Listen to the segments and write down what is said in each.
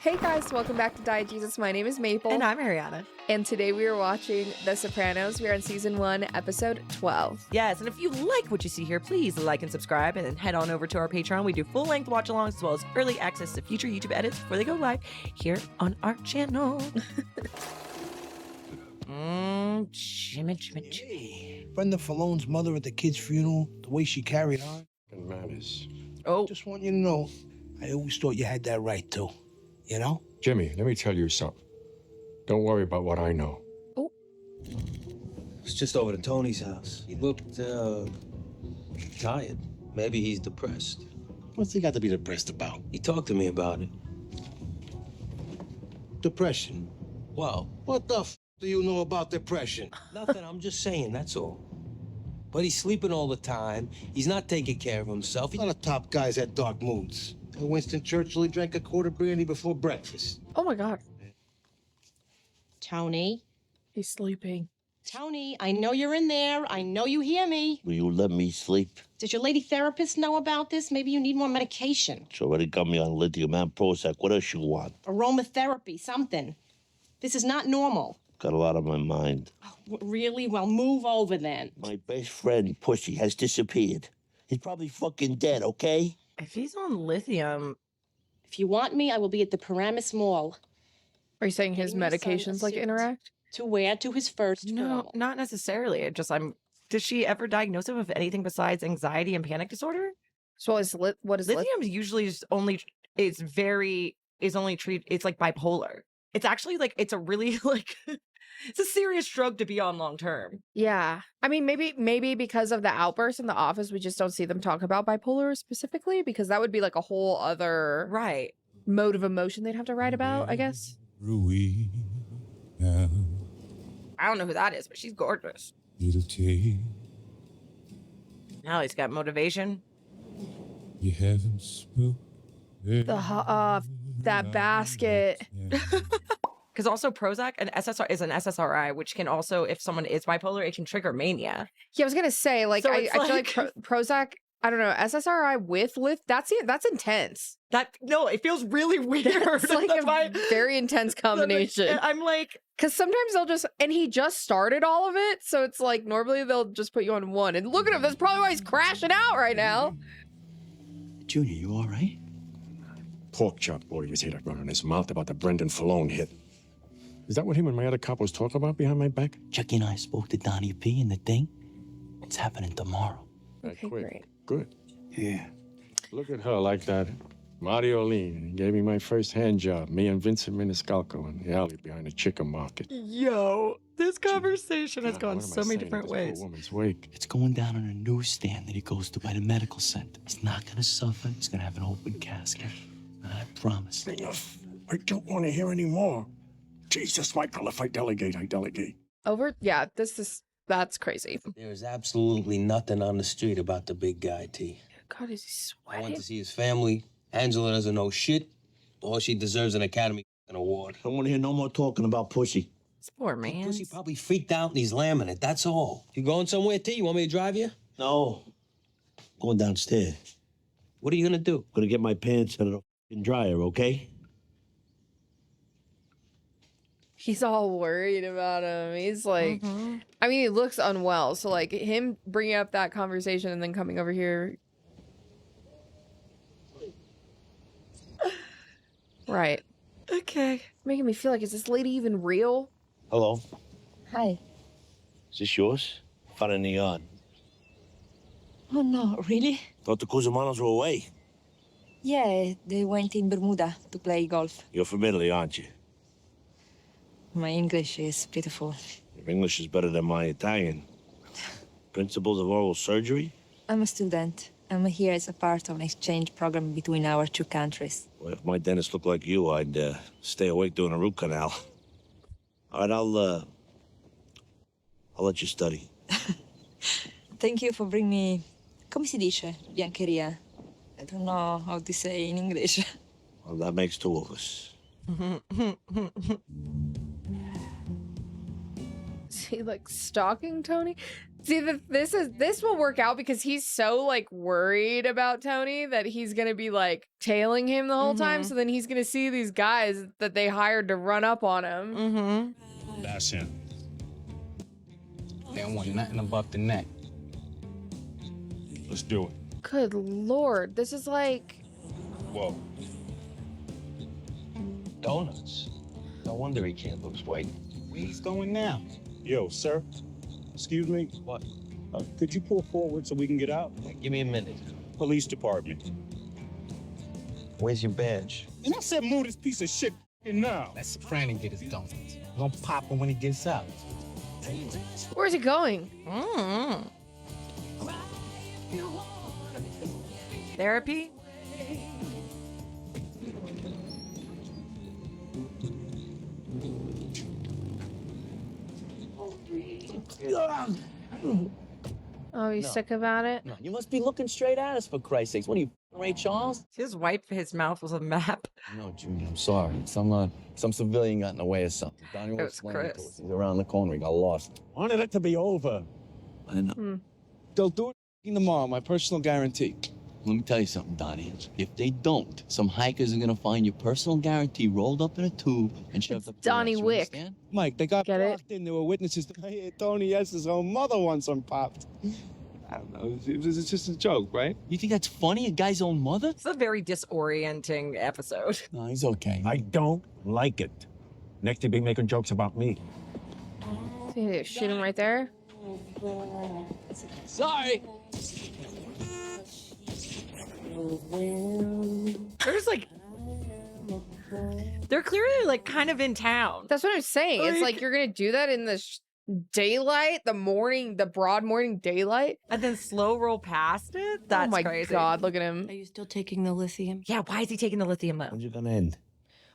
Hey guys, welcome back to Diet Jesus. My name is Maple. And I'm Arianna. And today we are watching The Sopranos. We are on season 1, episode 12. Yes, and if you like what you see here, please like and subscribe and then head on over to our Patreon. We do full-length watch-alongs as well as early access to future YouTube edits before they go live here on our channel. Jimmy. Hey, Brenda Falone's mother at the kid's funeral, the way she carried on. And manners. Oh, Just want you to know, I always thought you had that right too. You know? Jimmy, let me tell you something. Don't worry about what I know. It's just over to Tony's house. He looked, tired. Maybe he's depressed. What's he got to be depressed about? He talked to me about it. Depression. Well, What the do you know about depression? nothing. I'm just saying, that's all. But he's sleeping all the time. He's not taking care of himself. A lot of top guys had dark moods. And Winston Churchill, he drank a quart of brandy before breakfast. Oh my god, Tony. he's sleeping. Tony, I know you're in there. I know you hear me. Will you let me sleep? Does your lady therapist know about this? Maybe you need more medication. She already got me on lithium and Prozac. What else you want? Aromatherapy, something. This is not normal. Got a lot on my mind. Really? Well, move over then. My best friend, Pussy, has disappeared. He's probably fucking dead, okay? if he's on lithium, If you want me, I will be at the Paramus Mall. Are you saying his Getting my son a medications like suit. interact? To wear to his first no, funeral. not necessarily. It just Did she ever diagnose him with anything besides anxiety and panic disorder? So what is Lithium usually is only treated. It's like bipolar. It's actually like it's a really it's a serious drug to be on long term. Yeah. I mean, maybe because of the outburst in the office, we just don't see them talk about bipolar specifically, because that would be like a whole other Right. mode of emotion they'd have to write about, I guess. I don't know who that is, but she's gorgeous. Now he's got motivation. You haven't spoke. That basket. Because also Prozac and SSR is an SSRI, which can also, if someone is bipolar, it can trigger mania. Yeah, I was gonna say, like, So I it's feel like like- Prozac, I don't know, SSRI with that's intense. No, it feels really weird. It's like That's a why- very intense combination. I'm like, Because sometimes they'll just, and he just started all of it, so it's like normally they'll just put you on one. And look at him, that's probably why he's crashing out right now. Junior, you all right? Pork chop boy was here to run in his mouth about the Brendan Falone hit. Is that what him and my other coppos talk about behind my back? Chucky and I spoke to Donnie P and the thing. It's happening tomorrow. Okay, Quick. great. Good. Yeah. Look at her like that. Mario Lean gave me my first hand job. Me and Vincent Miniscalco in the alley behind the chicken market. yo, this conversation has God, gone what am I so many saying different at this poor ways. woman's wake? It's going down on a newsstand that he goes to by the medical center. He's not gonna suffer. He's gonna have an open casket. I promise. Enough. I don't want to hear any more. Jesus, Michael, if I delegate, I delegate. Yeah, that's crazy. There's absolutely nothing on the street about the big guy, T. God, is he I went sweating? to see his family. Angela doesn't know shit. All she deserves an Academy Award. I don't want to hear no more talking about Pussy. This poor man. Pussy probably freaked out and he's lambing it, that's all. You going somewhere, T? You want me to drive you? No. Going downstairs. What are you gonna do? Gonna get my pants out of the f***ing dryer, okay? He's all worried about him. He's like, Mm-hmm. I mean, he looks unwell. So, like, him bringing up that conversation and then coming over here. Right. Okay. Making me feel like, is this lady even real? Hello. Hi. Is this yours? Found it in the yard. Oh, no, really? Thought the Cusamanos were away. Yeah, they went in Bermuda to play golf. You're from Italy, aren't you? My English is pitiful. Your English is better than my Italian. Principles of oral surgery? I'm a student. I'm here as a part of an exchange program between our two countries. Well, if my dentist looked like you, I'd stay awake doing a root canal. All right, I'll let you study. Thank you for bringing me... Come si dice? Biancheria. I don't know how to say in English. Well, that makes two of us. Is he, like, stalking Tony? See, this will work out because he's so like worried about Tony that he's gonna be like tailing him the whole time. So then he's gonna see these guys that they hired to run up on him. That's him. They don't want nothing above the neck. Let's do it. Good lord, this is like Whoa. Donuts. No wonder he can't lose weight. Where he's going now? Yo, sir. Excuse me. What? Could you pull forward so we can get out? Give me a minute. Police department. Where's your badge? And I said move this piece of shit now. Let Soprano get his donuts. We're gonna pop him when he gets out. where's he going? Therapy? Oh, he's sick about it. No, you must be looking straight at us, for Christ's sakes. What are you, Ray Charles? Just wipe his mouth with a map. No, Junior, I'm sorry. Some civilian got in the way of something. Donnie will It's explain it to Chris. us. He's around the corner. He got lost. Wanted it to be over. I know. They'll do it tomorrow, my personal guarantee. Let me tell you something, Donnie. If they don't, some hikers are gonna find your personal guarantee rolled up in a tube and shoved up their Donnie ass, you Wick. understand? Mike, they got Get it? blocked in. There were witnesses. I hear Tony S's own mother wants him popped. I don't know. It's just a joke, right? You think that's funny? A guy's own mother? It's a very disorienting episode. No, he's okay. I don't like it. Next, they be making jokes about me. Shoot him right there. Sorry. There's like... They're clearly like kind of in town. That's what I'm saying. It's like you're gonna do that in the daylight, the broad morning daylight. And then slow roll past it? That's oh my crazy. god, look at him. Are you still taking the lithium? Yeah, why is he taking the lithium though? When's it gonna end?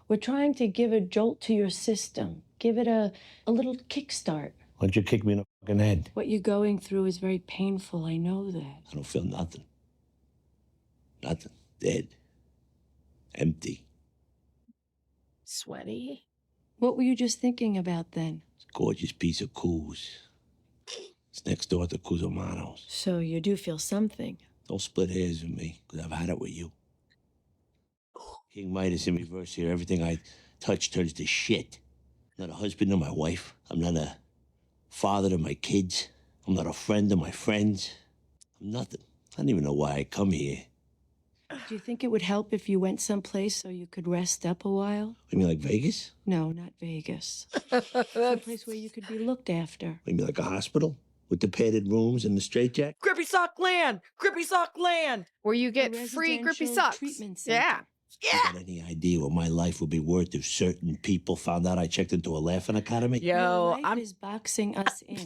We're trying to give a jolt to your system. Give it a little kickstart. Why don't you kick me in the fucking head? What you're going through is very painful. I know that. I don't feel nothing. Nothing. Dead. Empty. Sweaty. What were you just thinking about then? It's a gorgeous piece of coos. It's next door to Cusumano's. So you do feel something. Don't split hairs with me, because I've had it with you. King Midas in reverse here. Everything I touch turns to shit. I'm not a husband to my wife. I'm not a father to my kids. I'm not a friend to my friends. I'm nothing. I don't even know why I come here. Do you think it would help if you went someplace so you could rest up a while? You mean like Vegas? No, not Vegas. Someplace where you could be looked after. Maybe like a hospital? With the padded rooms and the straitjacket? Grippy sock land! Grippy sock land! Where you get free grippy residential socks. treatment center. Yeah. You got any idea what my life would be worth if certain people found out I checked into a laughing academy? Your Yo, life is boxing us in.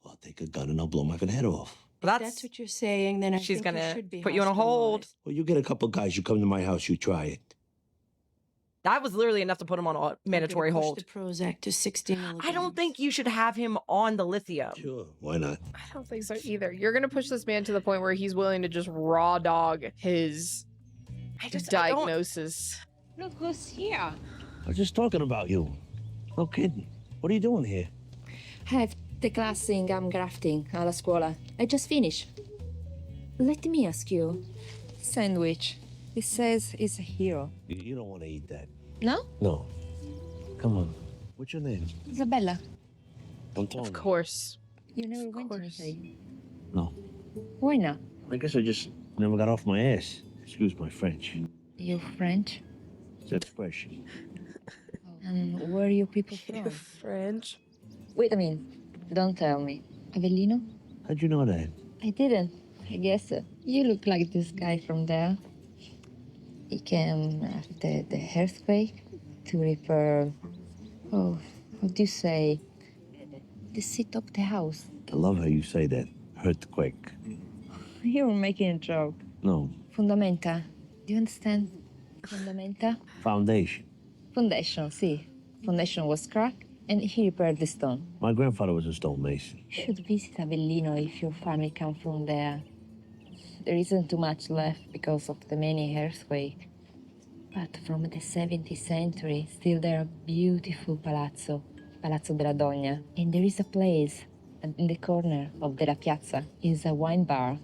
Well, I'll take a gun and I'll blow my fucking head off. If that's what you're saying, then I she's think gonna you should be put you on a hold. hospitalized. Well, you get a couple guys, you come to my house, you try it. That was literally enough to put him on a mandatory I'm gonna hold. push the Prozac to 60 milligrams. I don't think you should have him on the lithium. Sure, why not? I don't think so either. You're gonna push this man to the point where he's willing to just raw dog his I don't- diagnosis. Look who's here. I was just talking about you. No kidding. What are you doing here? Have the class in gum grafting alla scuola. I just finished. Let me ask you. Sandwich. It says it's a hero. You don't want to eat that. No? No. Come on. What's your name? Isabella. Don't tell me. Of course. You never went to Italy. No. Why not? I guess I just never got off my ass. Excuse my French. You French? It's an expression. And where are you people from? French. Wait a minute. Don't tell me. Avellino? How'd you know that? I didn't. I guess you look like this guy from there. He came after the earthquake to repair, how do you say, the seat of the house. I love how you say that. Earthquake. You're making a joke. No. Fundamenta. Do you understand? Fundamenta? Foundation. Foundation, see. Foundation was cracked and he repaired the stone. My grandfather was a stonemason. You should visit Avellino if your family come from there. There isn't too much left because of the many earthquakes. But from the 17th century, still there are beautiful palazzo, Palazzo della Donna. And there is a place in the corner of the La Piazza is a wine bar.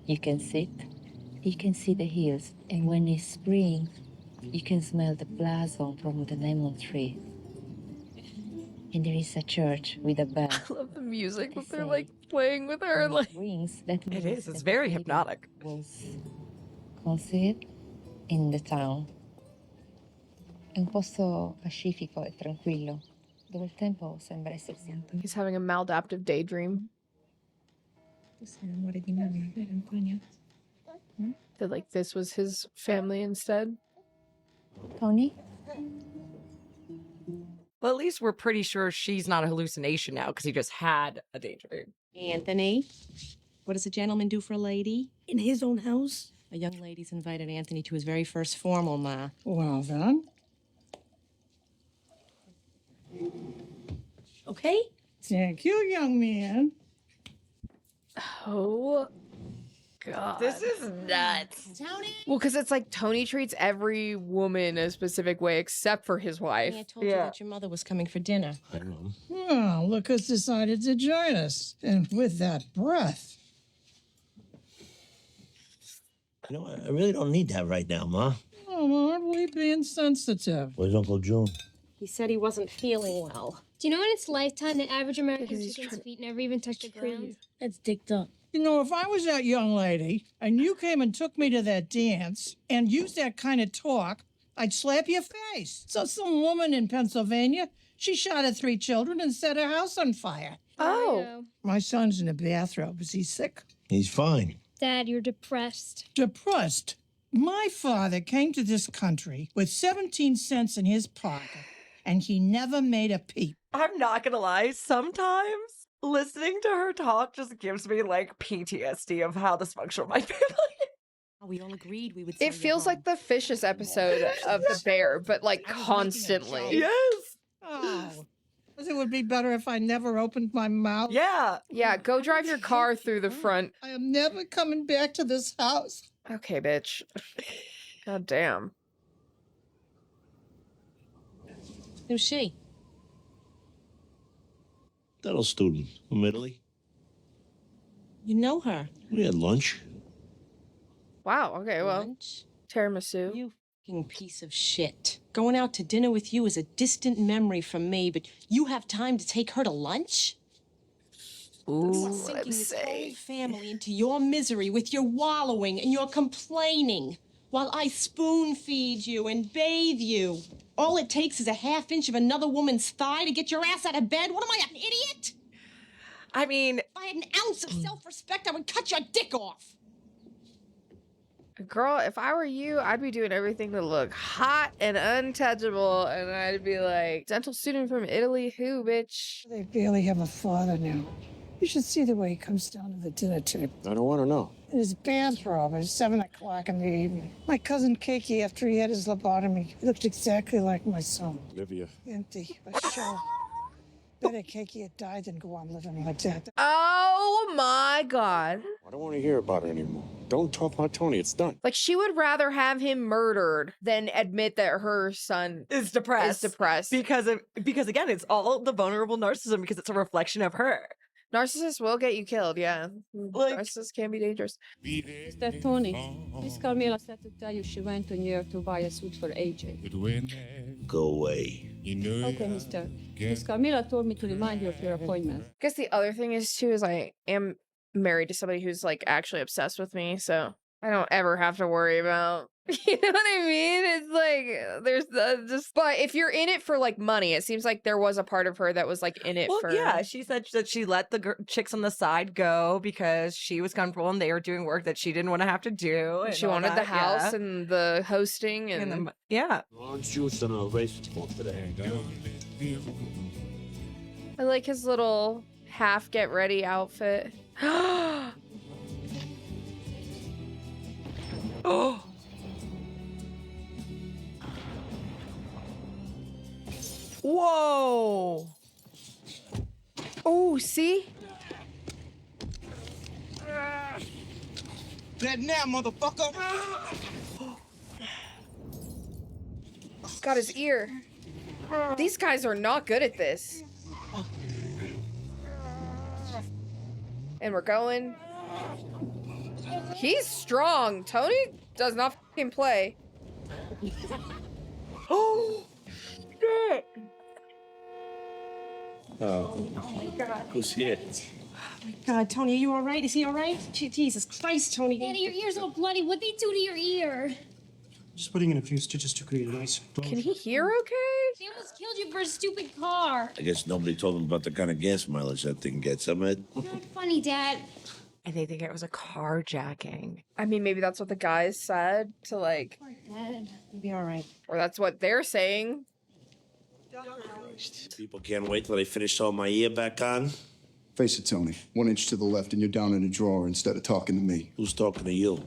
You can sit, you can see the hills, and when it's spring, you can smell the blossom from the lemon tree. And there is a church with a bell. I love the music that they're like playing with her. Like Rings, that It means is. It's that very the baby hypnotic. Was conceived in the town. È un posto pacifico e tranquillo, dove il tempo sembra essersi andato. he's having a maladaptive daydream. Tu sei l'amore di mamma, vero Antonio? That like this was his family instead. Tony? Well, at least we're pretty sure she's not a hallucination now because he just had a daydream. Anthony, what does a gentleman do for a lady? In his own house? A young lady's invited Anthony to his very first formal, Ma. Well then. Okay? Thank you, young man. Oh God. This is nuts. Tony? Well, because it's like Tony treats every woman a specific way except for his wife. I told you that your mother was coming for dinner. I know. Well, look who's decided to join us. And with that breath. You know, I really don't need that right now, Ma. Oh, aren't we being sensitive? Where's Uncle June? He said he wasn't feeling well. Do you know in its lifetime the average American Because he's chicken's trying- feet never even touched the ground? That's dicked up. You know, if I was that young lady and you came and took me to that dance and used that kind of talk, I'd slap your face. So some woman in Pennsylvania, she shot at 3 children and set her house on fire. Oh. My son's in a bathrobe. Is he sick? He's fine. Dad, you're depressed. Depressed. My father came to this country with 17 cents in his pocket, and he never made a peep. I'm not gonna lie, sometimes listening to her talk just gives me like PTSD of how dysfunctional my family is. We all agreed we would. It feels like the Fishes episode of The Bear, but like constantly. Yes. Oh, it would be better if I never opened my mouth. Yeah. Yeah, go drive your car through the front. I am never coming back to this house. Okay, bitch. God damn. Who's she? That old student from Italy. You know her. We had lunch. Wow, okay, well. Lunch? Tiramisu. You fucking piece of shit. Going out to dinner with you is a distant memory from me, but you have time to take her to lunch? You are sinking this whole family into your misery with your wallowing and your complaining while I spoon feed you and bathe you. All it takes is a half inch of another woman's thigh to get your ass out of bed. What am I, an idiot? I mean, If I had an ounce of self-respect, I would cut your dick off. Girl, if I were you, I'd be doing everything to look hot and untouchable, and I'd be like, dental student from Italy, who, bitch? They barely have a father now. You should see the way he comes down to the dinner table. I don't want to know. In his bathrobe at 7 o'clock in the evening. My cousin Keiki, after he had his lobotomy, he looked exactly like my son. Livia. Empty, a shell. Better Keiki had died than go on living like that. Oh my God. I don't want to hear about it anymore. Don't talk about Tony. It's done. Like, she would rather have him murdered than admit that her son is depressed. Because again, it's all the vulnerable narcissism because it's a reflection of her. Narcissists will get you killed, yeah. Narcissists can be dangerous. Mr. Tony, Miss Carmela said to tell you she went to New York to buy a suit for AJ. Go away. Okay, mister. Miss Carmela told me to remind you of your appointment. I guess the other thing is, too, is I am married to somebody who's, like, actually obsessed with me, so I don't ever have to worry about, you know what I mean? It's like, there's just, but if you're in it for, like, money, it seems like there was a part of her that was, like, in it Well, for... yeah, she said that she let the chicks on the side go because she was comfortable and they were doing work that she didn't want to have to do. And She all wanted that, the house yeah. and the hosting and... yeah. Orange juice and a race for today. I like his little half get ready outfit. Oh. Whoa. Oh, see? That now, motherfucker! Got his ear. These guys are not good at this. And we're going. He's strong. Tony does not fucking play. Oh, shit. Oh. my God. Who's here? God, Tony, are you all right? Is he all right? Jesus Christ, Tony. Daddy, your ear's all bloody. What'd they do to your ear? Just putting in a few stitches to create a nice. Can he hear okay? They almost killed you for a stupid car. I guess nobody told him about the kind of gas mileage that thing gets, huh, Ed? Not funny, Dad. And they think it was a carjacking. I mean, maybe that's what the guys said to like. Dad. You'll be all right. Or that's what they're saying. People can't wait till they finish sewing my ear back on. Face it, Tony. 1 inch to the left and you're down in a drawer instead of talking to me. Who's talking to you?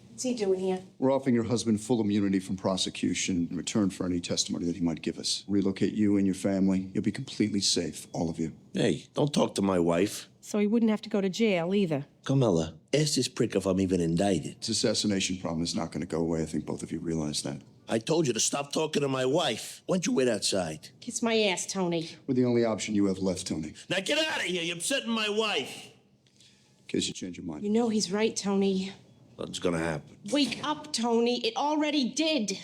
What's he doing here? We're offering your husband full immunity from prosecution in return for any testimony that he might give us. Relocate you and your family. You'll be completely safe, all of you. Hey, don't talk to my wife. So he wouldn't have to go to jail either. Carmela, ask this prick if I'm even indicted. This assassination problem is not going to go away. I think both of you realize that. I told you to stop talking to my wife. Why don't you wait outside? Kiss my ass, Tony. We're the only option you have left, Tony. Now get out of here. You're upsetting my wife. In case you change your mind. You know he's right, Tony. Nothing's gonna happen. Wake up, Tony. It already did.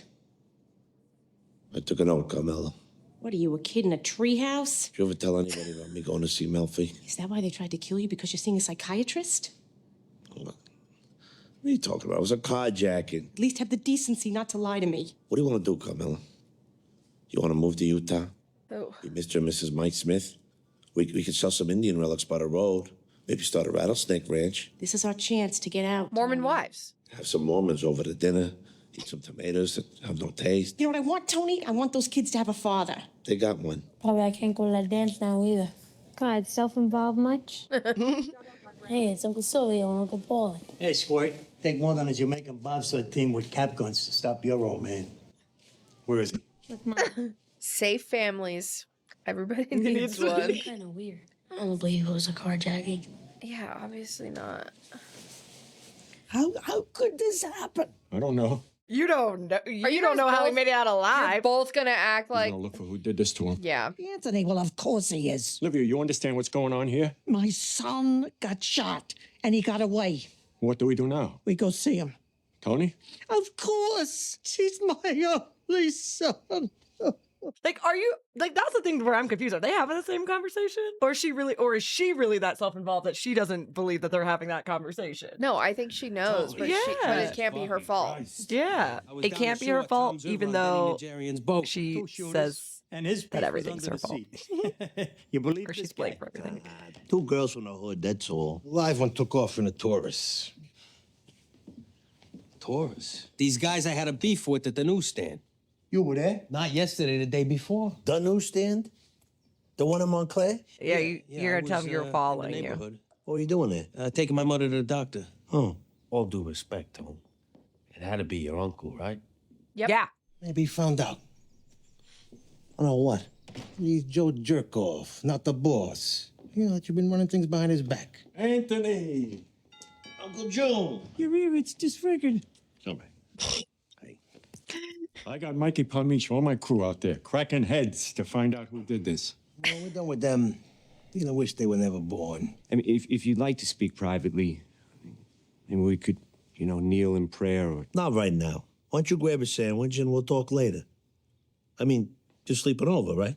I took an oath, Carmela. What are you, a kid in a treehouse? Did you ever tell anybody about me going to see Melfi? Is that why they tried to kill you? Because you're seeing a psychiatrist? What are you talking about? It was a carjacking. At least have the decency not to lie to me. What do you want to do, Carmela? You want to move to Utah? Oh. Be Mr. and Mrs. Mike Smith? We could sell some Indian relics by the road. Maybe start a rattlesnake ranch. This is our chance to get out. Mormon wives. Have some Mormons over to dinner. Eat some tomatoes that have no taste. You know what I want, Tony? I want those kids to have a father. They got one. Probably I can't go to that dance now either. God, self-involved much? Hey, it's Uncle Sully and Uncle Paulie. Hey, Squirt. Take more than a Jamaican bobsled team with cap guns to stop your old man. Where is he? With Mom. Safe families. Everybody needs one. Kind of weird. I don't believe it was a carjacking. Yeah, obviously not. How could this happen? I don't know. You don't know. You don't guys know how he both- made it out You're alive. both gonna act He's like. gonna look for who did this to him. Yeah. Anthony, well, of course he is. Livia, you understand what's going on here? My son got shot, and he got away. What do we do now? We go see him. Tony? Of course. She's my only son. Like, are you like that's the thing where I'm confused. Are they having the same conversation? Or is she really that self-involved that she doesn't believe that they're having that conversation? No, I think she knows, but, but it can't be her fault. Yeah. I was It down can't the be her shore, fault, Tom's over even on though Danny and Jarian's boat. she Two shooters, says and his that piece was everything's under her the fault. seat. You believe Or this she's guy? blamed for everything. Two girls from the hood, that's all. Live one took off in a Taurus. Taurus. These guys I had a beef with at the newsstand. You were there? Not yesterday, the day before. The newsstand? The one in Montclair? Yeah, you're I gonna tell was, me you're in the following you. neighborhood. What are you doing there? Taking my mother to the doctor. Oh. All due respect, Tom. It had to be your uncle, right? Yep. Yeah. Maybe he found out. I know what? He's Joe Jerkoff, not the boss. You know that you've been running things behind his back. Anthony! Uncle Joe! Your ear, it's disfigured. Come back. I got Mikey Palmiche, all my crew out there, cracking heads to find out who did this. Well, we're done with them. You know, wish they were never born. I mean, if you'd like to speak privately, maybe we could, kneel in prayer or... Not right now. Why don't you grab a sandwich and we'll talk later? I mean, just sleeping over, right?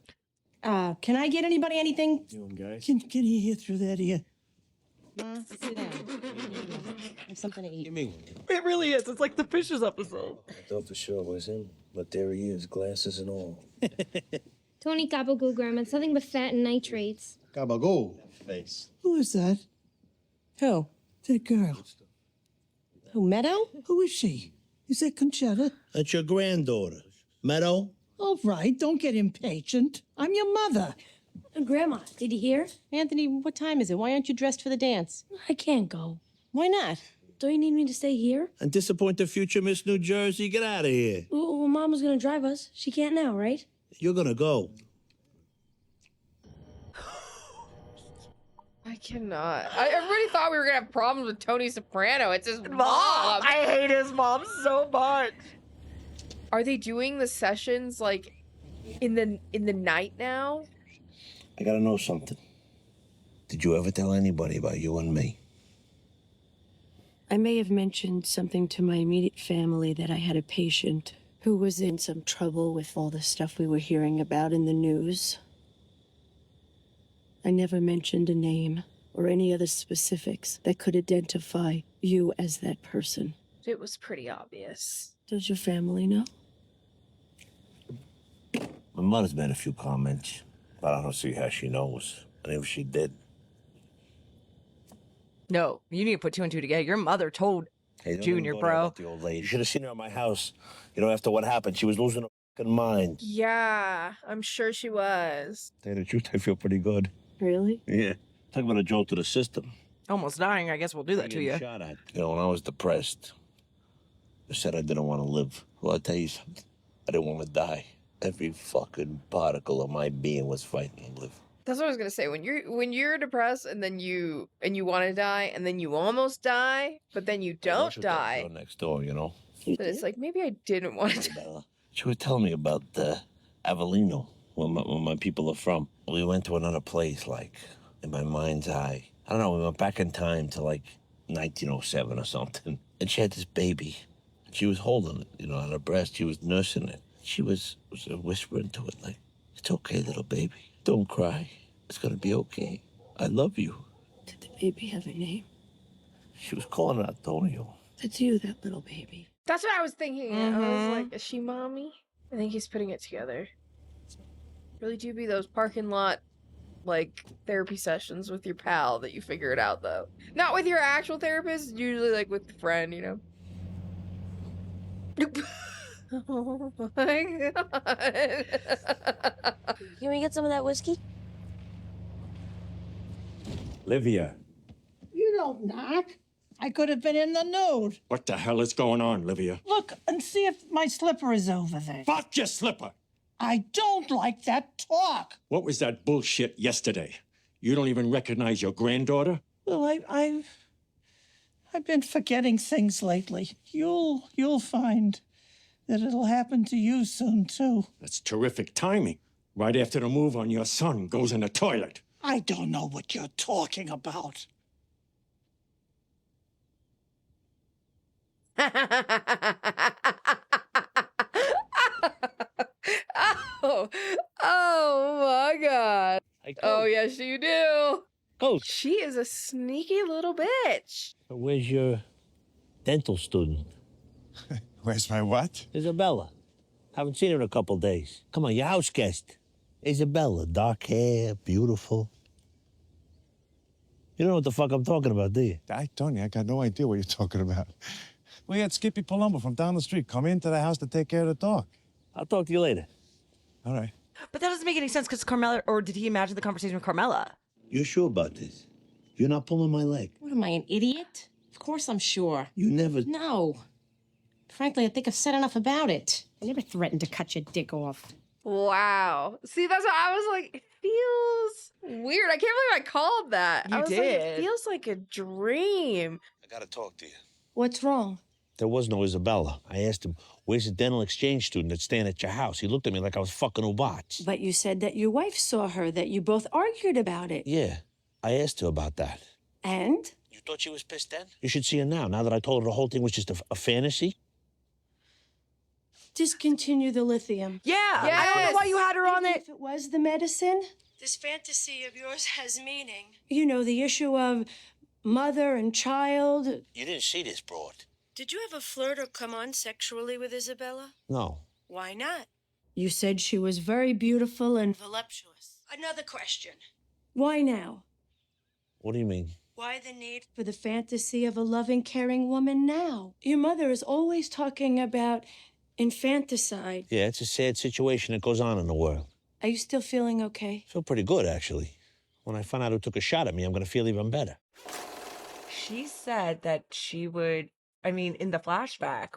Can I get anybody anything? guys? Can he hear through that ear? Sit down. Have something to eat. Give me one. It really is. It's like the Fishes episode. I thought for sure it was him, but there he is, glasses and all. Tony Gabagool, Grandma. It's nothing but fat and nitrates. Gabago. Face. Who is that? Who? That girl. Who, Meadow? Who is she? Is that Conchetta? That's your granddaughter. Meadow? All right, don't get impatient. I'm your mother. Grandma, did you hear? Anthony, what time is it? Why aren't you dressed for the dance? I can't go. Why not? Don't you need me to stay here? And disappoint the future Miss New Jersey? Get out of here. Well, Mom was gonna drive us. She can't now, right? You're gonna go. I cannot. Everybody thought we were gonna have problems with Tony Soprano. It's his mom. I hate his mom so much. Are they doing the sessions like in the night now? I gotta know something. Did you ever tell anybody about you and me? I may have mentioned something to my immediate family that I had a patient who was in some trouble with all the stuff we were hearing about in the news. I never mentioned a name or any other specifics that could identify you as that person. It was pretty obvious. Does your family know? My mother's made a few comments, but I don't see how she knows. And if she did... No, you need to put two and two together. Your mother told Hey, don't Junior, even go there bro. about the old lady. You should have seen her at my house. You know, after what happened, she was losing her fucking mind. Yeah, I'm sure she was. To tell you the truth, I feel pretty good. Really? Yeah. Talk about a jolt to the system. Almost dying. I guess we'll do that to you. Shot at. You know, when I was depressed, I said I didn't want to live. Well, I'll tell you something. I didn't want to die. Every fucking particle of my being was fighting to live. That's what I was gonna say. When you're depressed and then you want to die and then you almost die, but then you don't die. Girl next door, you know. But it's like maybe I didn't want to die. She was telling me about Avellino, where my people are from. We went to another place, like, in my mind's eye. I don't know, we went back in time to, like, 1907 or something. And she had this baby. She was holding it, you know, on her breast. She was nursing it. She was whispering to it, like, it's okay, little baby. Don't cry. It's gonna be okay. I love you. Did the baby have a name? She was calling it Antonio. That's you, that little baby. That's what I was thinking. I was like, is she mommy? I think he's putting it together. Really do be those parking lot, like, therapy sessions with your pal that you figure it out, though. Not with your actual therapist, usually, like, with a friend, you know? Oh my god. Can we get some of that whiskey? Livia, You don't knock. I could have been in the nude. what the hell is going on, Livia? Look and see if my slipper is over there. Fuck your slipper! I don't like that talk. What was that bullshit yesterday? You don't even recognize your granddaughter? Well, I've been forgetting things lately. You'll find that it'll happen to you soon, too. That's terrific timing. Right after the move on your son goes in the toilet. I don't know what you're talking about. Oh my god. Oh, yes, you do. Coach. She is a sneaky little bitch. Where's your dental student? Where's my what? Isabella. Haven't seen her in a couple days. Come on, your house guest. Isabella, dark hair, beautiful. You don't know what the fuck I'm talking about, do you? I got no idea what you're talking about. We had Skippy Palumbo from down the street come into the house to take care of the dog. I'll talk to you later. All right. But that doesn't make any sense because Carmela, or did he imagine the conversation with Carmela? You sure about this? You're not pulling my leg. What am I, an idiot? Of course I'm sure. You never... No. Frankly, I think I've said enough about it. I never threatened to cut your dick off. Wow. See, that's what I was like, it feels weird. I can't believe I called that. You I was did. Like, it feels like a dream. I gotta talk to you. What's wrong? There was no Isabella. I asked him, where's the dental exchange student that's staying at your house? He looked at me like I was fucking Ubats. But you said that your wife saw her, that you both argued about it. Yeah, I asked her about that. And? You thought she was pissed then? You should see her now that I told her the whole thing was just a fantasy. Discontinue the lithium. Yeah, I don't know why you had her on it. If it was the medicine, this fantasy of yours has meaning. You know, the issue of mother and child. You didn't see this broad. Did you ever flirt or come on sexually with Isabella? No. Why not? You said she was very beautiful and voluptuous. Another question. Why now? What do you mean? Why the need for the fantasy of a loving, caring woman now? Your mother is always talking about infanticide. Yeah, it's a sad situation that goes on in the world. Are you still feeling okay? I feel pretty good, actually. When I find out who took a shot at me, I'm gonna feel even better. She said that she would. I mean, in the flashback,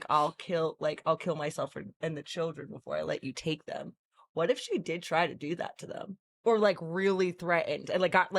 I'll kill myself and the children before I let you take them. What if she did try to do that to them? Or really threatened and got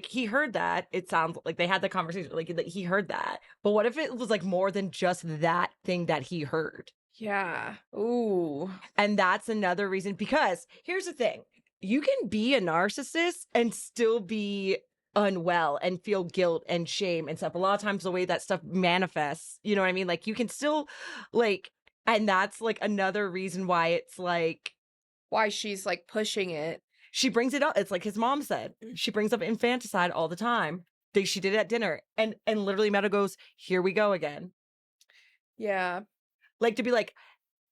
he heard that. It sounds like they had the conversation, he heard that. But what if it was more than just that thing that he heard? Yeah. Ooh. And that's another reason, because here's the thing. you can be a narcissist and still be unwell and feel guilt and shame and stuff. A lot of times the way that stuff manifests, you know what I mean? Like you can still like, and that's like another reason why it's like, why she's like pushing it. She brings it up. It's like his mom said, she brings up infanticide all the time. She did it at dinner. And literally Meadow goes, here we go again. Yeah. Like to be like,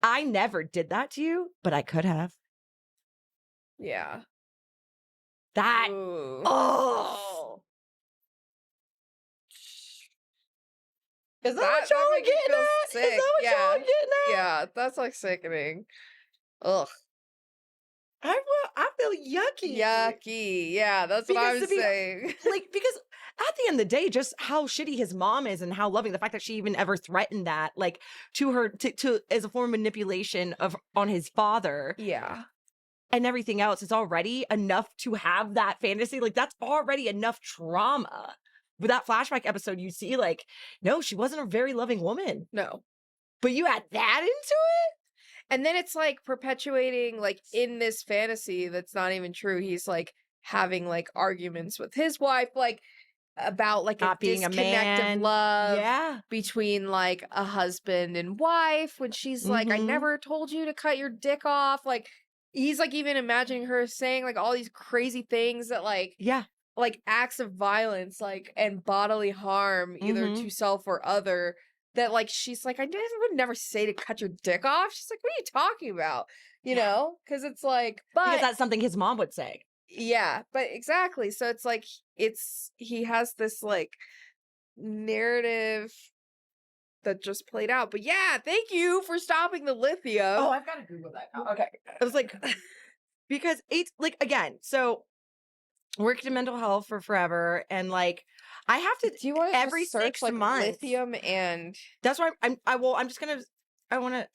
I never did that to you, but I could have. Yeah. That. Ooh. Oh. Is that what y'all y'all getting at? sick. Is that what y'all getting at? Yeah, that's like sickening. Ugh. I feel yucky. Yucky. Yeah, that's what I was saying. Like, because at the end of the day, just how shitty his mom is and how loving, the fact that she even ever threatened that, like, to her, to as a form of manipulation on his father. Yeah. And everything else is already enough to have that fantasy. Like, that's already enough trauma. With that flashback episode, you see, like, no, she wasn't a very loving woman. No. But you add that into it? And then it's like perpetuating, like, in this fantasy that's not even true. He's like having like arguments with his wife, like about like Not a being a disconnect man. of love Yeah. between like a husband and wife when she's like, I never told you to cut your dick off. Like he's like even imagining her saying like all these crazy things that like, yeah, like acts of violence, like and bodily harm either to self or other. That like she's like, I would never say to cut your dick off. She's like, what are you talking about? You know? Because it's like, because that's something his mom would say. Yeah, but exactly. So it's like he has this like narrative that just played out. But yeah, thank you for stopping the lithium. Oh, I've got to Google that now. Okay. I was like, because it's like, again, so worked in mental health for forever. And like, I have to, do you want to every search 6 like months. lithium and That's why I want to,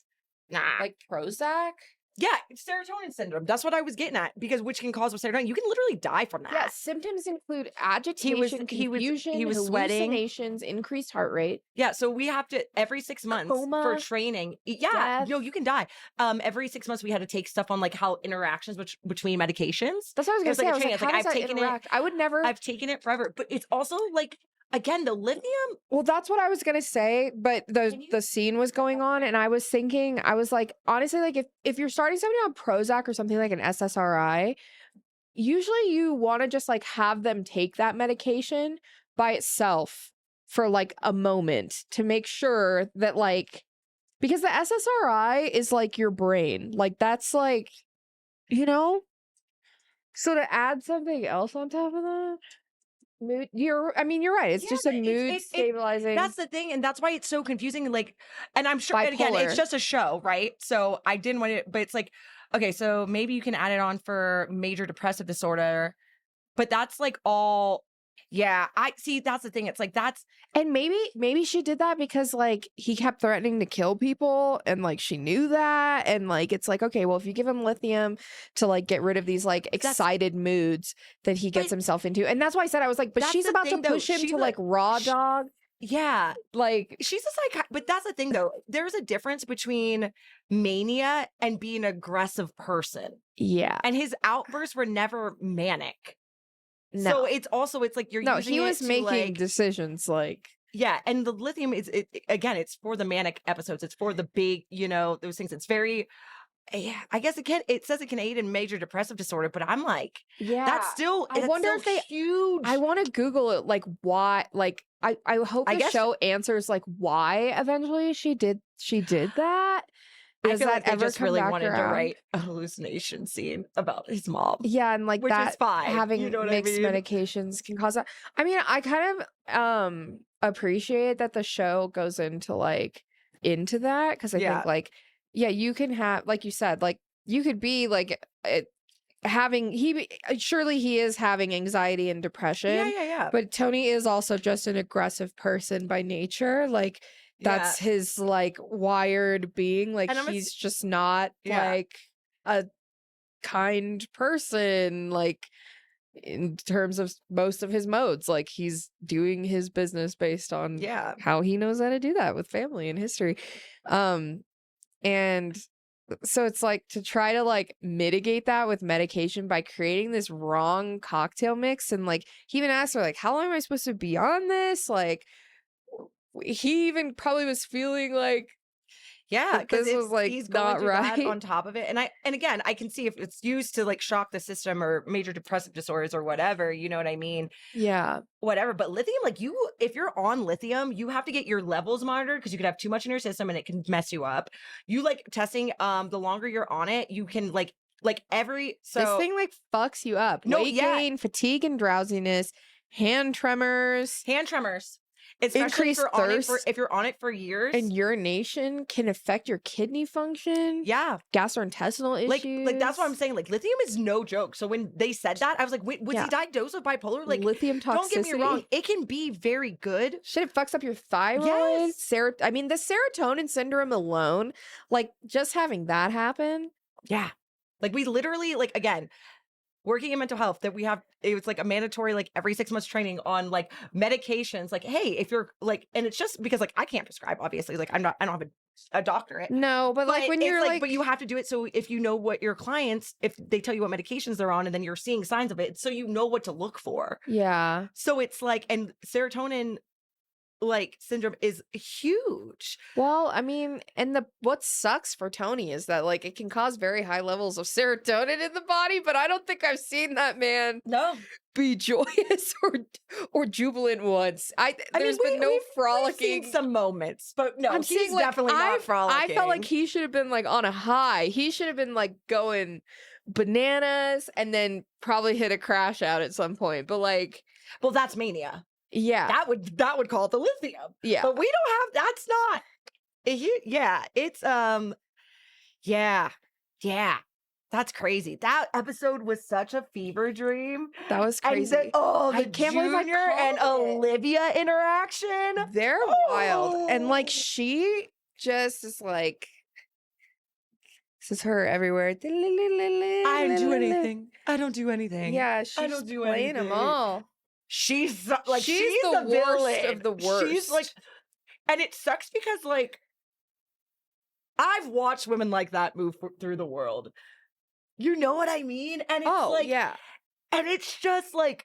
like Prozac? Yeah, serotonin syndrome. That's what I was getting at, because which can cause serotonin. You can literally die from that. Yeah, symptoms include agitation, confusion, he was sweating, hallucinations, increased heart rate. Yeah, so we have to every 6 months for training. Yeah, death. yo, you can die. Every 6 months we had to take stuff on like how interactions between medications. That's what I was gonna say. I was like, how does that interact? I would never. I've taken it forever, but it's also like, again, the lithium. Well, that's what I was gonna say, but the scene was going on, and I was thinking, I was like, honestly, like if you're starting somebody on Prozac or something like an SSRI, usually you want to just like have them take that medication by itself for like a moment to make sure that like, because the SSRI is like your brain, like that's like, you know, so to add something else on top of that. Mood, you're right. It's just a mood stabilizing. That's the thing, and that's why it's so confusing. Like, and I'm sure, Bipolar. and again, it's just a show, right? So I didn't want it, but it's like, okay, so maybe you can add it on for major depressive disorder, but that's like all. Yeah, I see. That's the thing. It's like that's, and maybe she did that because like he kept threatening to kill people, and like she knew that, and like it's like, okay, well, if you give him lithium to like get rid of these like excited moods that he gets himself into, and that's why I said I was like, but she's about to push him to like raw dog. Yeah, like she's a but that's the thing though. There's a difference between mania and being an aggressive person. Yeah, and his outbursts were never manic. No. So it's like you're using he was to making like, decisions like, yeah, and the lithium is again, it's for the manic episodes, it's for the big, you know, those things. It's very, I guess it says it can aid in major depressive disorder, but I'm like, yeah, that's still, I wonder if they huge. I want to Google it, like why, like I hope the show answers like why eventually she did that. I feel like they ever just come really back wanted to around? write a hallucination scene about his mom. Yeah, and like which that is fine. having You know what mixed I mean? medications can cause that. I mean, I kind of appreciate that the show goes into that, because I think like, yeah, you can have, like you said, like you could be like surely he is having anxiety and depression. Yeah. But Tony is also just an aggressive person by nature. Like that's his like wired being. Like he's just not like a kind person, like in terms of most of his modes. Like he's doing his business based on how he knows how to do that with family and history. And So it's like to try to like mitigate that with medication by creating this wrong cocktail mix. And like he even asked her, like, how long am I supposed to be on this? Like he even probably was feeling like Yeah, because this was like he's going not through that right. on top of it. And again, I can see if it's used to like shock the system or major depressive disorders or whatever, you know what I mean? Yeah. Whatever. But lithium, like if you're on lithium, you have to get your levels monitored because you could have too much in your system and it can mess you up. You like testing, the longer you're on it, you can like This thing like fucks you up. No, Weight gain, fatigue and drowsiness, hand tremors. Especially increased if you're on it for years. And urination can affect your kidney function. Yeah. Gastrointestinal issues. Like that's what I'm saying. Like lithium is no joke. So when they said that, I was like, wait, was he diagnosed with bipolar? Like lithium toxicity. Don't get me wrong. It can be very good. Shit, it fucks up your thyroid. Yes. I mean, the serotonin syndrome alone, like just having that happen. Yeah. Like we literally, like again, working in mental health, that we have, it was like a mandatory, like every 6 months training on like medications. Like, hey, if you're like, and it's just because like I can't prescribe, obviously, like I don't have a doctorate. No, but like when you're like, but you have to do it. So if you know what your clients, if they tell you what medications they're on and then you're seeing signs of it, so you know what to look for. Yeah. So it's like, and serotonin like syndrome is huge. Well, I mean, and what sucks for Tony is that like it can cause very high levels of serotonin in the body, but I don't think I've seen that man be joyous or jubilant once. There's been no frolicking. Seen some moments, but no, I'm he's saying, like, definitely not frolicking. I felt like he should have been like on a high. He should have been like going bananas and then probably hit a crash out at some point. But like, well, that's mania. Yeah. That would call it the lithium. Yeah. But we don't have, that's not. Yeah. It's yeah. That's crazy. That episode was such a fever dream. That was crazy. And I the can't believe I Junior and called it. Olivia interaction. They're wild. And like she just is like, this is her everywhere. I don't do anything. I don't do anything. Yeah, she's I don't do playing anything. them all. She's like she's the worst villain of the worst. She's like, and it sucks because like I've watched women like that move through the world. You know what I mean? And it's like, yeah. And it's just like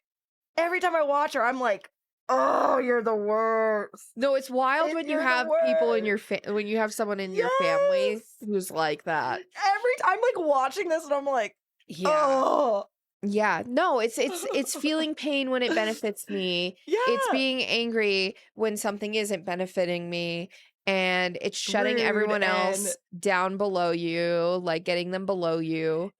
every time I watch her, I'm like, oh, you're the worst. No, it's wild when you have people in your when you have someone in your family who's like that. Every time I'm like watching this and I'm like, yeah. Oh. Yeah, no, it's feeling pain when it benefits me. Yeah. It's being angry when something isn't benefiting me. And it's shutting Rude everyone else down below you, like getting them below you.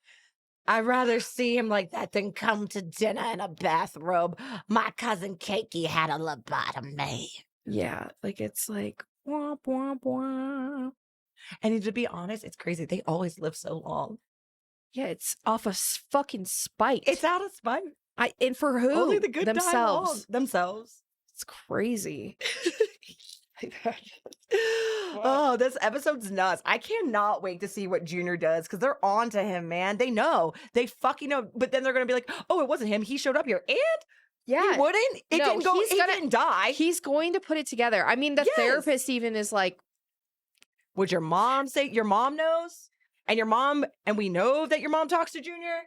I'd rather see him like that than come to dinner in a bathrobe. My cousin Keiki had a lobotomy. Yeah, like it's like, womp, womp, womp. And to be honest, it's crazy. They always live so long. Yeah, it's off of fucking spite. It's out of spite. And for who? Only the good themselves. Themselves. It's crazy. Oh, this episode's nuts. I cannot wait to see what Junior does because they're on to him, man. They know. They fucking know. But then they're going to be like, oh, it wasn't him. He showed up here. And yeah, he wouldn't. It didn't go. He didn't die. He's going to put it together. I mean, the therapist even is like, would your mom say your mom knows? And we know that your mom talks to Junior.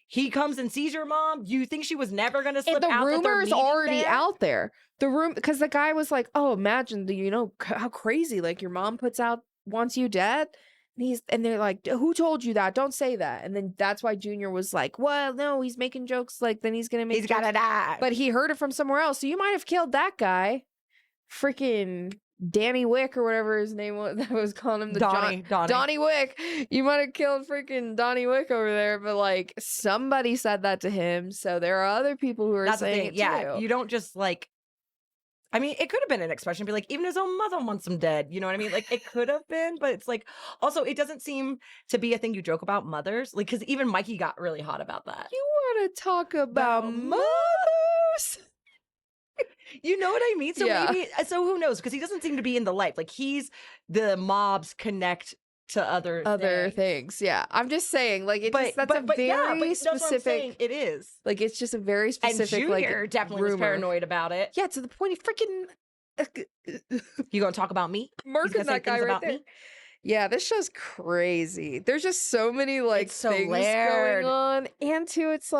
He comes and sees your mom. You think she was never going to slip out? The rumor is already there? out there. Because the guy was like, "Oh, imagine how crazy! Like your mom wants you dead." And they're like, "Who told you that? Don't say that." And then that's why Junior was like, "Well, no, he's making jokes. Like then he's gonna make. He's gotta die." But he heard it from somewhere else. So you might have killed that guy, freaking Danny Wick or whatever his name was. That was calling him Donnie Wick. You might have killed freaking Donnie Wick over there, but like somebody said that to him. So there are other people who are saying it too. You don't just like. I mean, it could have been an expression, be like, even his own mother wants him dead. You know what I mean? Like, it could have been, but it's like, also, it doesn't seem to be a thing you joke about mothers. Like, because even Mikey got really hot about that. You want to talk about mothers? You know what I mean? So maybe, so who knows? Because he doesn't seem to be in the life. Like, he's the mob's connect to other things. Yeah, I'm just saying, like, that's a very specific. It is like it's just a very specific. And Junior like, definitely rumor. was paranoid about it. Yeah, to the point he freaking. You gonna talk about me? Murking that guy right there. Me? Yeah, this show's crazy. There's just so many like It's so things layered. going on, and too, it's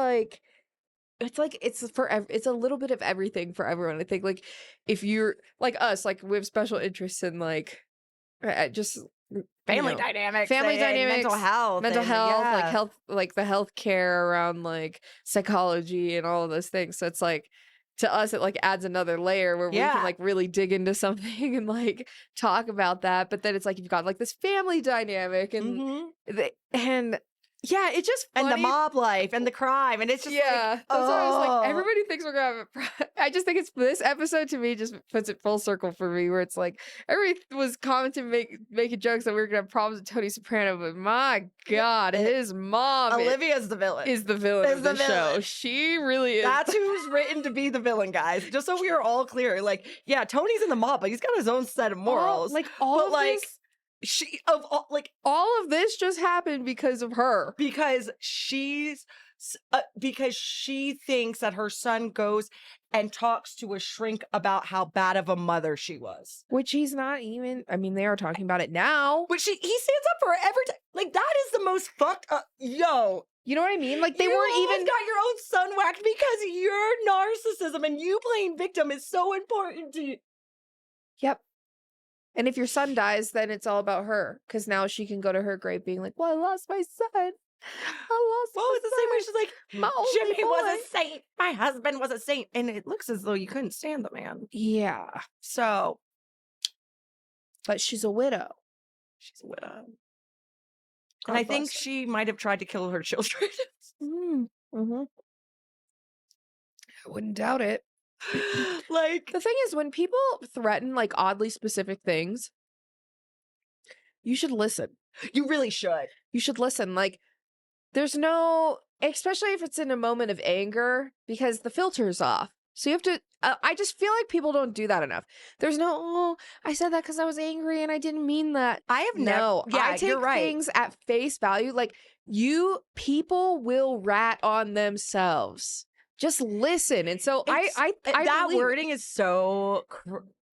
it's a little bit of everything for everyone. I think like if you're like us, like we have special interests in like just Family dynamics, family and dynamics, mental health, mental and, health, like yeah. health, like the healthcare around like psychology and all of those things. So it's like to us, it like adds another layer where we Yeah. can like really dig into something and like talk about that. But then it's like you've got like this family dynamic and and yeah, it's just funny. And the mob life and the crime, and it's just Yeah, like, that's why I was like, oh. everybody thinks we're gonna have I just think it's this episode to me just puts it full circle for me, where it's like everybody was commenting, making jokes that we were gonna have problems with Tony Soprano, but my God, his mom Olivia's the villain. is the villain of the show. She really is. That's who's written to be the villain, guys. Just so we are all clear. Like, yeah, Tony's in the mob, but he's got his own set of morals. All but of like this, all of this just happened because of her. Because because she thinks that her son goes and talks to a shrink about how bad of a mother she was. Which he's not even. I mean, they are talking about it now. But he stands up for her every time. Like, that is the most fucked up. Yo. You know what I mean? Like, they you weren't even got your own son whacked because your narcissism and you playing victim is so important to you. Yep. And if your son dies, then it's all about her. Because now she can go to her grave being like, well, I lost my son. I lost Well, it's the same way she's like, my only Jimmy was boy." a saint. My husband was a saint. And it looks as though you couldn't stand the man. Yeah. So. But she's a widow. She's a widow. God And I bless think her. she might have tried to kill her children. Mm-hmm. I wouldn't doubt it. Like, the thing is, when people threaten like oddly specific things, you should listen. You really should. You should listen. Like, there's no, especially if it's in a moment of anger, because the filter's off. So you have to, I just feel like people don't do that enough. There's no, oh, I said that because I was angry and I didn't mean that. I have No, never, yeah, I take you're right. things at face value. Like, people will rat on themselves. Just listen. And so I that believe it. wording is so,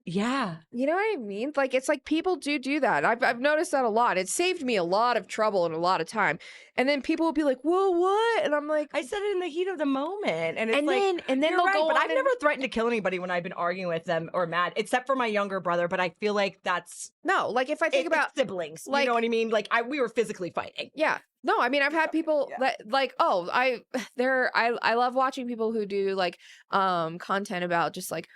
yeah. You know what I mean? Like, it's like people do that. I've noticed that a lot. It saved me a lot of trouble and a lot of time. And then people will be like, "Whoa, what?" And I'm like, I said it in the heat of the moment, and it's then you're they'll right, go but on I've never threatened to kill anybody when I've been arguing with them or mad, except for my younger brother. But I feel like that's no. Like, if I think about siblings, like, you know what I mean? Like, we were physically fighting. Yeah. No, I mean, I've had people that like, oh, I love watching people who do like content about just like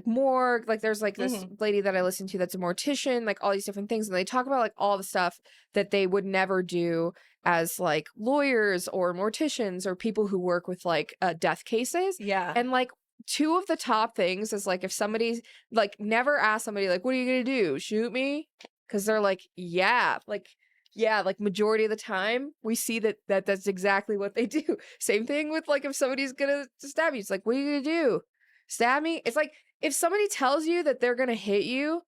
morgue, like there's like this lady that I listen to that's a mortician, like all these different things, and they talk about like all the stuff that they would never do as like lawyers or morticians or people who work with like death cases. Yeah. And like two of the top things is like if somebody's like never ask somebody like, what are you gonna do? Shoot me? Because they're like, yeah, like majority of the time we see that's exactly what they do. Same thing with like if somebody's gonna stab you, it's like, what are you gonna do? Stab me? It's like if somebody tells you that they're gonna hit you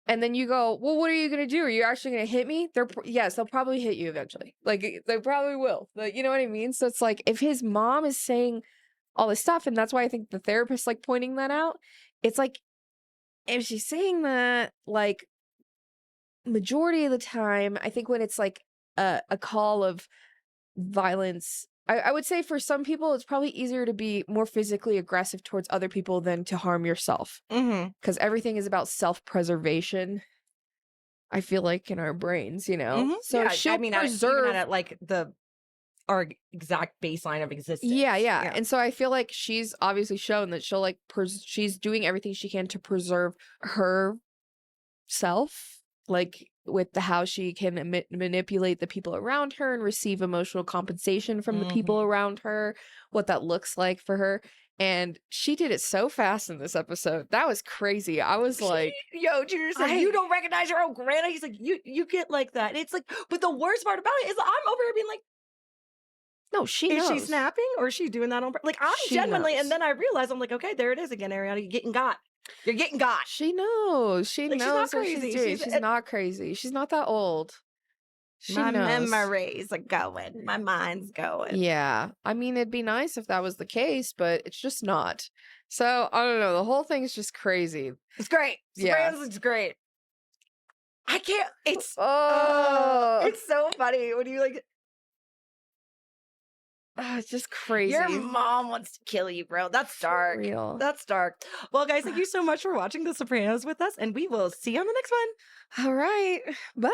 and then you go, well, what are you gonna do? Are you actually gonna hit me? Yes, they'll probably hit you eventually. Like they probably will. Like, you know what I mean? So it's like if his mom is saying all this stuff, and that's why I think the therapist like pointing that out, it's like if she's saying that, like majority of the time, I think when it's like a call of violence, I would say for some people it's probably easier to be more physically aggressive towards other people than to harm yourself, because everything is about self-preservation, I feel like, in our brains, you know. So yeah, she'll I mean, preserve even at like our exact baseline of existence. yeah. And so I feel like she's obviously shown that she'll like she's doing everything she can to preserve herself, like with how she can manipulate the people around her and receive emotional compensation from the people around her, what that looks like for her. And she did it so fast in this episode. That was crazy. I was like, yo, Junior said, you don't recognize your own grandma? He's like, you get like that. And it's like, but the worst part about it is I'm over here being like, no, she is knows. she snapping or is she doing that on purpose? Like, I'm She genuinely, knows. and then I realized, I'm like, okay, there it is again, Ariana, you're getting got. You're getting got. She knows. She Like, knows she's not what crazy. she's doing. She's not crazy. She's not that old. She My knows. memories are going. My mind's going. Yeah. I mean, it'd be nice if that was the case, but it's just not. So, I don't know. The whole thing's just crazy. It's great. Yeah. Sopranos is great. I can't. It's so funny when you like. It's just crazy. Your mom wants to kill you, bro. That's dark. Real. That's dark. Well, guys, thank you so much for watching The Sopranos with us, and we will see you on the next one. All right. Bye.